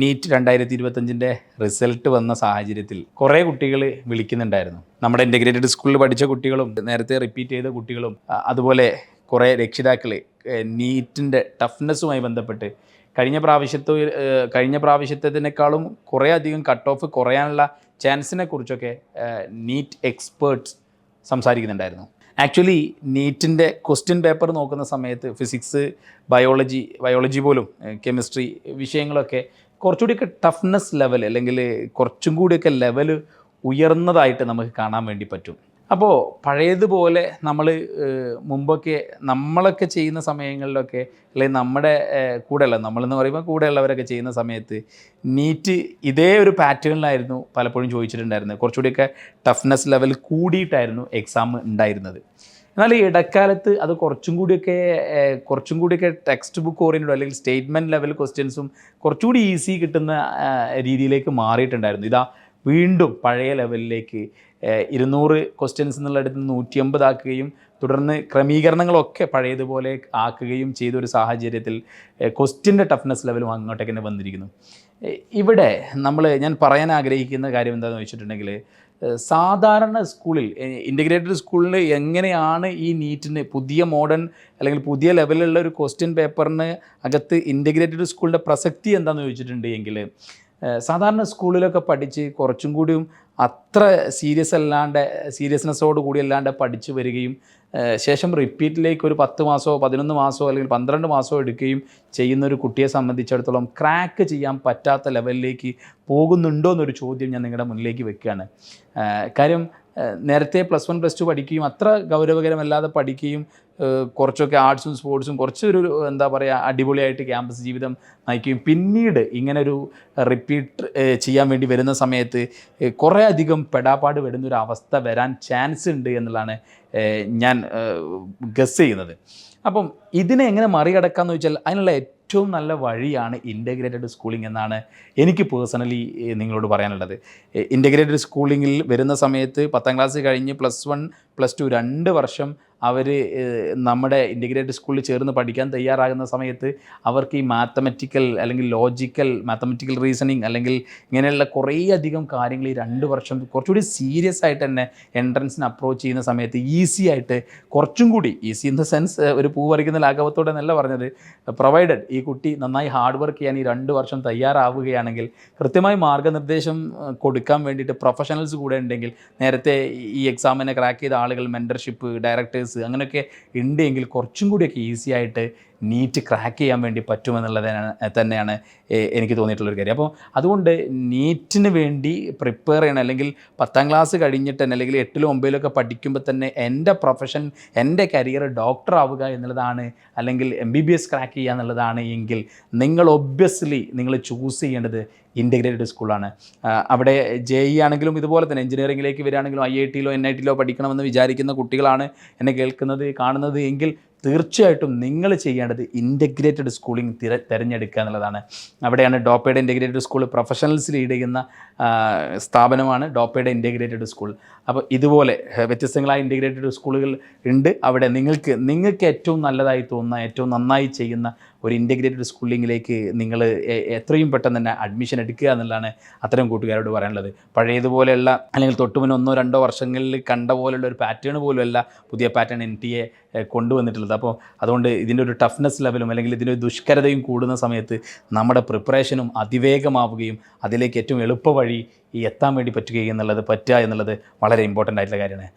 NEET 2025 result വന്ന സാഹചര്യത്തിൽ കുറേ കുട്ടികൾ വിളിക്കുന്നുണ്ടായിരുന്നു. നമ്മുടെ ഇൻ്റഗ്രേറ്റഡ് സ്കൂളിൽ പഠിച്ച കുട്ടികളും നേരത്തെ റിപ്പീറ്റ് ചെയ്ത കുട്ടികളും അതുപോലെ കുറേ രക്ഷിതാക്കൾ നീറ്റിൻ്റെ ടഫ്നെസ്സുമായി ബന്ധപ്പെട്ട് കഴിഞ്ഞ പ്രാവശ്യത്തേതിനേക്കാളും കുറേ അധികം കട്ട് ഓഫ് കുറയാനുള്ള ചാൻസിനെ കുറിച്ചൊക്കെ നീറ്റ് എക്സ്പേർട്സ് സംസാരിക്കുന്നുണ്ടായിരുന്നു. ആക്ച്വലി നീറ്റിൻ്റെ ക്വസ്റ്റ്യൻ പേപ്പർ നോക്കുന്ന സമയത്ത് ഫിസിക്സ്, ബയോളജി പോലും കെമിസ്ട്രി വിഷയങ്ങളൊക്കെ കുറച്ചുകൂടിയൊക്കെ ടഫ്നെസ് ലെവൽ അല്ലെങ്കിൽ കുറച്ചും കൂടിയൊക്കെ ലെവൽ ഉയർന്നതായിട്ട് നമുക്ക് കാണാൻ വേണ്ടി പറ്റും. അപ്പോൾ പഴയതുപോലെ മുമ്പൊക്കെ നമ്മളൊക്കെ ചെയ്യുന്ന സമയങ്ങളിലൊക്കെ അല്ലെങ്കിൽ നമ്മുടെ നമ്മളെന്ന് പറയുമ്പോൾ കൂടെയുള്ളവരൊക്കെ ചെയ്യുന്ന സമയത്ത് നീറ്റ് ഇതേ ഒരു പാറ്റേണിലായിരുന്നു പലപ്പോഴും ചോദിച്ചിട്ടുണ്ടായിരുന്നത്. കുറച്ചുകൂടിയൊക്കെ ടഫ്നെസ് ലെവൽ കൂടിയിട്ടായിരുന്നു എക്സാം ഉണ്ടായിരുന്നത്. എന്നാൽ ഈ ഇടക്കാലത്ത് അത് കുറച്ചും കൂടിയൊക്കെ ടെക്സ്റ്റ് ബുക്ക് ഓറിയൻറ്റഡ് അല്ലെങ്കിൽ സ്റ്റേറ്റ്മെൻറ്റ് ലെവൽ ക്വസ്റ്റ്യൻസും കുറച്ചുകൂടി ഈസി കിട്ടുന്ന രീതിയിലേക്ക് മാറിയിട്ടുണ്ടായിരുന്നു. ഇതാ വീണ്ടും പഴയ ലെവലിലേക്ക് 200 ക്വസ്റ്റ്യൻസ് എന്നുള്ളിടത്ത് 150 ആക്കുകയും തുടർന്ന് ക്രമീകരണങ്ങളൊക്കെ പഴയതുപോലെ ആക്കുകയും ചെയ്തൊരു സാഹചര്യത്തിൽ ക്വസ്റ്റ്യൻ്റെ ടഫ്നെസ് ലെവലും അങ്ങോട്ടേക്ക് തന്നെ വന്നിരിക്കുന്നു. ഇവിടെ ഞാൻ പറയാൻ ആഗ്രഹിക്കുന്ന കാര്യം എന്താണെന്ന് വെച്ചിട്ടുണ്ടെങ്കിൽ, സാധാരണ സ്കൂളിൽ ഇൻ്റഗ്രേറ്റഡ് സ്കൂളിൽ എങ്ങനെയാണ് ഈ നീറ്റിന് പുതിയ മോഡേൺ അല്ലെങ്കിൽ പുതിയ ലെവലിലുള്ള ഒരു ക്വസ്റ്റ്യൻ പേപ്പറിന് അകത്ത് ഇൻ്റഗ്രേറ്റഡ് സ്കൂളിൻ്റെ പ്രസക്തി എന്താണെന്ന് ചോദിച്ചിട്ടുണ്ടെങ്കിൽ, സാധാരണ സ്കൂളിലൊക്കെ പഠിച്ച് കുറച്ചും കൂടിയും അത്ര സീരിയസ്നെസ്സോട് കൂടി അല്ലാണ്ട് പഠിച്ചു വരികയും ശേഷം റിപ്പീറ്റിലേക്ക് ഒരു 10 മാസമോ 11 മാസമോ അല്ലെങ്കിൽ 12 മാസമോ എടുക്കുകയും ചെയ്യുന്നൊരു കുട്ടിയെ സംബന്ധിച്ചിടത്തോളം ക്രാക്ക് ചെയ്യാൻ പറ്റാത്ത ലെവലിലേക്ക് പോകുന്നുണ്ടോ എന്നൊരു ചോദ്യം ഞാൻ നിങ്ങളുടെ മുന്നിലേക്ക് വെക്കുകയാണ്. കാര്യം നേരത്തെ +1 +2 പഠിക്കുകയും അത്ര ഗൗരവകരമല്ലാതെ പഠിക്കുകയും കുറച്ചൊക്കെ ആർട്സും സ്പോർട്സും കുറച്ചൊരു അടിപൊളിയായിട്ട് ക്യാമ്പസ് ജീവിതം നയിക്കുകയും പിന്നീട് ഇങ്ങനൊരു റിപ്പീറ്റ് ചെയ്യാൻ വേണ്ടി വരുന്ന സമയത്ത് കുറേ അധികം പെടാപ്പാട് വരുന്നൊരു അവസ്ഥ വരാൻ ചാൻസ് ഉണ്ട് എന്നുള്ളതാണ് ഞാൻ ഗസ് ചെയ്യുന്നത്. അപ്പം ഇതിനെ എങ്ങനെ മറികടക്കാമെന്ന് വെച്ചാൽ അതിനുള്ള ഏറ്റവും നല്ല വഴിയാണ് ഇൻ്റഗ്രേറ്റഡ് സ്കൂളിംഗ് എന്നാണ് എനിക്ക് പേഴ്സണലി നിങ്ങളോട് പറയാനുള്ളത്. ഇൻ്റഗ്രേറ്റഡ് സ്കൂളിങ്ങിൽ വരുന്ന സമയത്ത് 10ാം ക്ലാസ് കഴിഞ്ഞ് +1 +2 2 വർഷം അവർ നമ്മുടെ ഇൻ്റഗ്രേറ്റഡ് സ്കൂളിൽ ചേർന്ന് പഠിക്കാൻ തയ്യാറാകുന്ന സമയത്ത് അവർക്ക് ഈ മാത്തമെറ്റിക്കൽ റീസണിങ് അല്ലെങ്കിൽ ഇങ്ങനെയുള്ള കുറേ അധികം കാര്യങ്ങൾ ഈ 2 വർഷം കുറച്ചുകൂടി സീരിയസ് ആയിട്ട് തന്നെ എൻട്രൻസിന് അപ്രോച്ച് ചെയ്യുന്ന സമയത്ത് ഈസി ആയിട്ട് കുറച്ചും കൂടി ഈസി ഇൻ ദ സെൻസ് ഒരു പൂ പറിക്കുന്ന ലാഘവത്തോടെ എന്നല്ല പറഞ്ഞത്, പ്രൊവൈഡഡ് ഈ കുട്ടി നന്നായി ഹാർഡ് വർക്ക് ചെയ്യാൻ ഈ 2 വർഷം തയ്യാറാവുകയാണെങ്കിൽ കൃത്യമായി മാർഗ്ഗനിർദ്ദേശം കൊടുക്കാൻ വേണ്ടിയിട്ട് പ്രൊഫഷണൽസ് കൂടെ ഉണ്ടെങ്കിൽ, നേരത്തെ ഈ എക്സാമിനെ ക്രാക്ക് ചെയ്ത ആളുകൾ, മെൻറ്റർഷിപ്പ്, ഡയറക്ടേഴ്സ് അങ്ങനെയൊക്കെ ഉണ്ടെങ്കിൽ കുറച്ചും കൂടിയൊക്കെ ഈസി ആയിട്ട് നീറ്റ് ക്രാക്ക് ചെയ്യാൻ വേണ്ടി പറ്റുമെന്നുള്ളത് തന്നെയാണ് എനിക്ക് തോന്നിയിട്ടുള്ളൊരു കാര്യം. അപ്പോൾ അതുകൊണ്ട് നീറ്റിന് വേണ്ടി പ്രിപ്പയർ ചെയ്യണം, അല്ലെങ്കിൽ 10ാം ക്ലാസ് കഴിഞ്ഞിട്ട് തന്നെ അല്ലെങ്കിൽ 8ലും 9ലൊക്കെ പഠിക്കുമ്പോൾ തന്നെ എൻ്റെ പ്രൊഫഷൻ, എൻ്റെ കരിയർ ഡോക്ടർ ആവുക എന്നുള്ളതാണ് അല്ലെങ്കിൽ MBBS ക്രാക്ക് ചെയ്യുക എന്നുള്ളതാണ് എങ്കിൽ നിങ്ങൾ ഒബ്വിയസ്ലി ചൂസ് ചെയ്യേണ്ടത് ഇൻ്റഗ്രേറ്റഡ് സ്കൂളാണ്. അവിടെ JEE ആണെങ്കിലും ഇതുപോലെ തന്നെ എഞ്ചിനീയറിംഗിലേക്ക് വരികയാണെങ്കിലും IITയിലോ NITയിലോ പഠിക്കണമെന്ന് വിചാരിക്കുന്ന കുട്ടികളാണ് എന്നെ കേൾക്കുന്നത്, കാണുന്നത് എങ്കിൽ തീർച്ചയായിട്ടും നിങ്ങൾ ചെയ്യേണ്ടത് ഇൻ്റഗ്രേറ്റഡ് സ്കൂളിംഗ് തിരഞ്ഞെടുക്കുക എന്നുള്ളതാണ്. അവിടെയാണ് ഡോപ്പയുടെ ഇൻ്റഗ്രേറ്റഡ് സ്കൂൾ പ്രൊഫഷണൽസ് ലീഡ് ചെയ്യുന്ന സ്ഥാപനമാണ് ഡോപ്പയുടെ ഇൻ്റഗ്രേറ്റഡ് സ്കൂൾ. അപ്പോൾ ഇതുപോലെ വ്യത്യസ്തങ്ങളായ ഇൻ്റഗ്രേറ്റഡ് സ്കൂളുകൾ ഉണ്ട്. അവിടെ നിങ്ങൾക്ക് ഏറ്റവും നല്ലതായി തോന്നുന്ന, ഏറ്റവും നന്നായി ചെയ്യുന്ന ഒരു ഇൻ്റഗ്രേറ്റഡ് സ്കൂളിങ്ങിലേക്ക് നിങ്ങൾ എത്രയും പെട്ടെന്ന് തന്നെ അഡ്മിഷൻ എടുക്കുക എന്നുള്ളതാണ് അത്തരം കൂട്ടുകാരോട് പറയാനുള്ളത്. പഴയതുപോലെയുള്ള അല്ലെങ്കിൽ തൊട്ടുമുന്നേ 1-2 വർഷങ്ങളിൽ കണ്ട പോലുള്ള ഒരു പാറ്റേൺ പോലുമല്ല പുതിയ പാറ്റേൺ NTA കൊണ്ടുവന്നിട്ടുള്ളത്. അപ്പോൾ അതുകൊണ്ട് ഇതിൻ്റെ ഒരു ടഫ്നെസ് ലെവലും അല്ലെങ്കിൽ ഇതിൻ്റെ ദുഷ്കരതയും കൂടുന്ന സമയത്ത് നമ്മുടെ പ്രിപ്പറേഷനും അതിവേഗമാവുകയും അതിലേക്ക് ഏറ്റവും എളുപ്പ വഴി എത്താൻ വേണ്ടി പറ്റുക എന്നുള്ളത് വളരെ ഇമ്പോർട്ടൻ്റ് ആയിട്ടുള്ള കാര്യമാണ്.